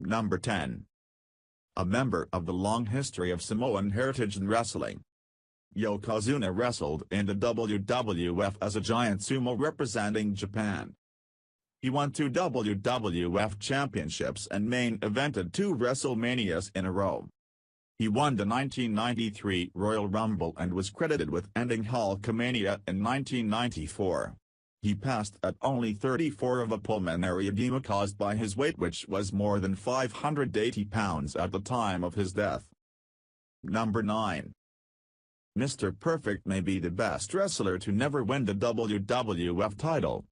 Number 10. A member of the long history of Samoan heritage in wrestling. Yokozuna wrestled in the WWF as a giant sumo representing Japan. He won 2 WWF championships and main evented 2 WrestleManias in a row. He won the 1993 Royal Rumble and was credited with ending Hulkamania in 1994. He passed at only 34 of a pulmonary edema caused by his weight, which was more than 580 pounds at the time of his death. Number 9. Mr. Perfect may be the best wrestler to never win the WWF title.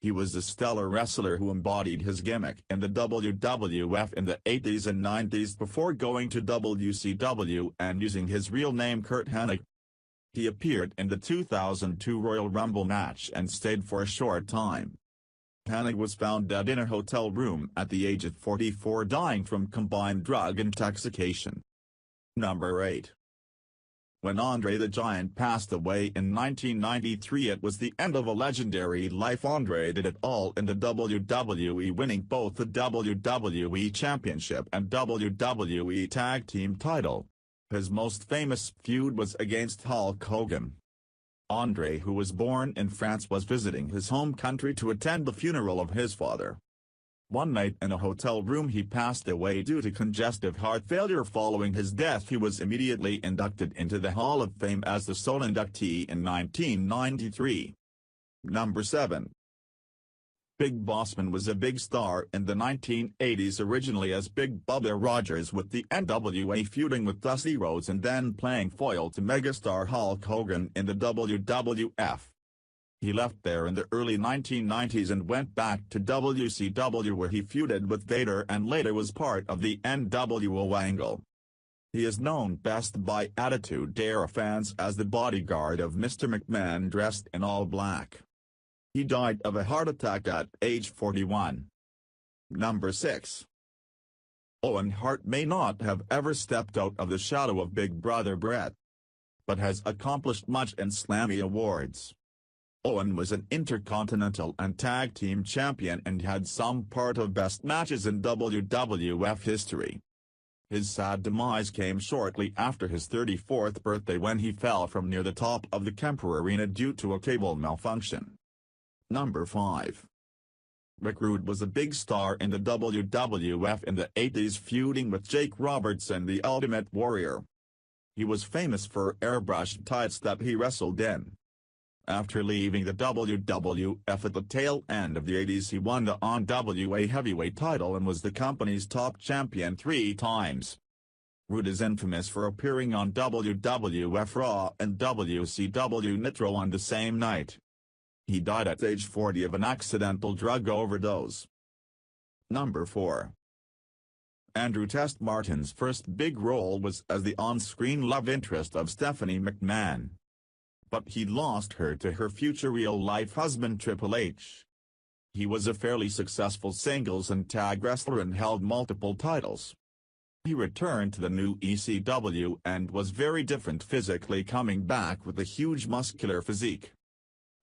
He was a stellar wrestler who embodied his gimmick in the WWF in the 80s and 90s before going to WCW and using his real name Curt Hennig. He appeared in the 2002 Royal Rumble match and stayed for a short time. Hennig was found dead in a hotel room at the age of 44, dying from combined drug intoxication. Number 8. When Andre the Giant passed away in 1993, it was the end of a legendary life. Andre did it all in the WWE, winning both the WWE Championship and WWE Tag Team title. His most famous feud was against Hulk Hogan. Andre, who was born in France, was visiting his home country to attend the funeral of his father. One night in a hotel room he passed away due to congestive heart failure. Following his death, he was immediately inducted into the Hall of Fame as the sole inductee in 1993. Number 7. Big Bossman was a big star in the 1980s, originally as Big Bubba Rogers with the NWA, feuding with Dusty Rhodes and then playing foil to megastar Hulk Hogan in the WWF. He left there in the early 1990s and went back to WCW, where he feuded with Vader and later was part of the NWO angle. He is known best by Attitude Era fans as the bodyguard of Mr. McMahon dressed in all black. He died of a heart attack at age 41. Number 6. Owen Hart may not have ever stepped out of the shadow of Big Brother Brett, but has accomplished much in Slammy Awards. Owen was an Intercontinental and Tag Team Champion and had some part of best matches in WWF history. His sad demise came shortly after his 34th birthday when he fell from near the top of the Kemper Arena due to a cable malfunction. Number 5. Rick Rude was a big star in the WWF in the 80s, feuding with Jake Roberts and the Ultimate Warrior. He was famous for airbrushed tights that he wrestled in. After leaving the WWF at the tail end of the 80s, he won the NWA Heavyweight title and was the company's top champion 3 times. Rude is infamous for appearing on WWF Raw and WCW Nitro on the same night. He died at age 40 of an accidental drug overdose. Number 4. Andrew Test Martin's first big role was as the on-screen love interest of Stephanie McMahon. But he lost her to her future real-life husband Triple H. He was a fairly successful singles and tag wrestler and held multiple titles. He returned to the new ECW and was very different physically, coming back with a huge muscular physique.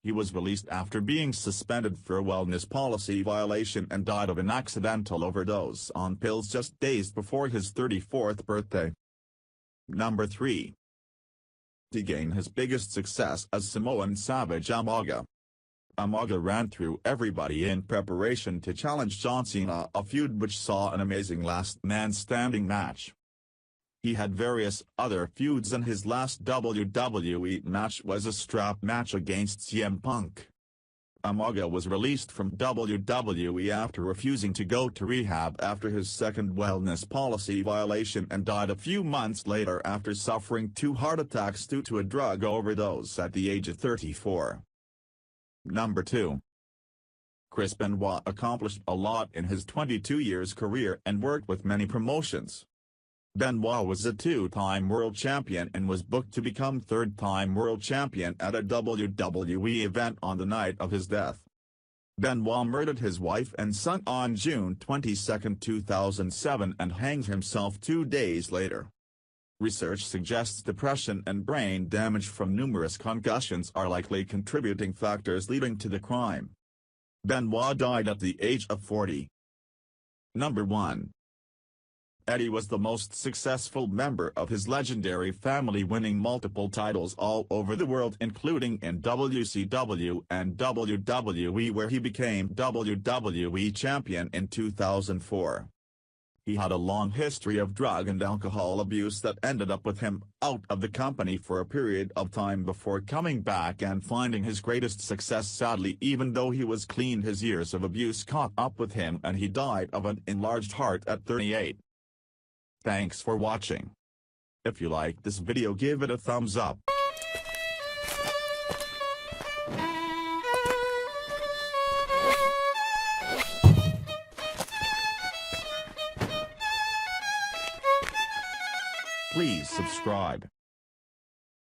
He was released after being suspended for a wellness policy violation and died of an accidental overdose on pills just days before his 34th birthday. Number 3. To gain his biggest success as Samoan Savage Umaga. Umaga ran through everybody in preparation to challenge John Cena, a feud which saw an amazing last man standing match. He had various other feuds, and his last WWE match was a strap match against CM Punk. Umaga was released from WWE after refusing to go to rehab after his second wellness policy violation and died a few months later after suffering 2 heart attacks due to a drug overdose at the age of 34. Number 2. Chris Benoit accomplished a lot in his 22 years career and worked with many promotions. Benoit was a 2-time world champion and was booked to become 3rd-time world champion at a WWE event on the night of his death. Benoit murdered his wife and son on June 22, 2007 and hanged himself 2 days later. Research suggests depression and brain damage from numerous concussions are likely contributing factors leading to the crime. Benoit died at the age of 40. Number 1. Eddie was the most successful member of his legendary family, winning multiple titles all over the world, including in WCW and WWE, where he became WWE champion in 2004. He had a long history of drug and alcohol abuse that ended up with him out of the company for a period of time before coming back and finding his greatest success. Sadly, even though he was clean, his years of abuse caught up with him and he died of an enlarged heart at 38. Thanks for watching. If you liked this video, give it a thumbs up. Please subscribe.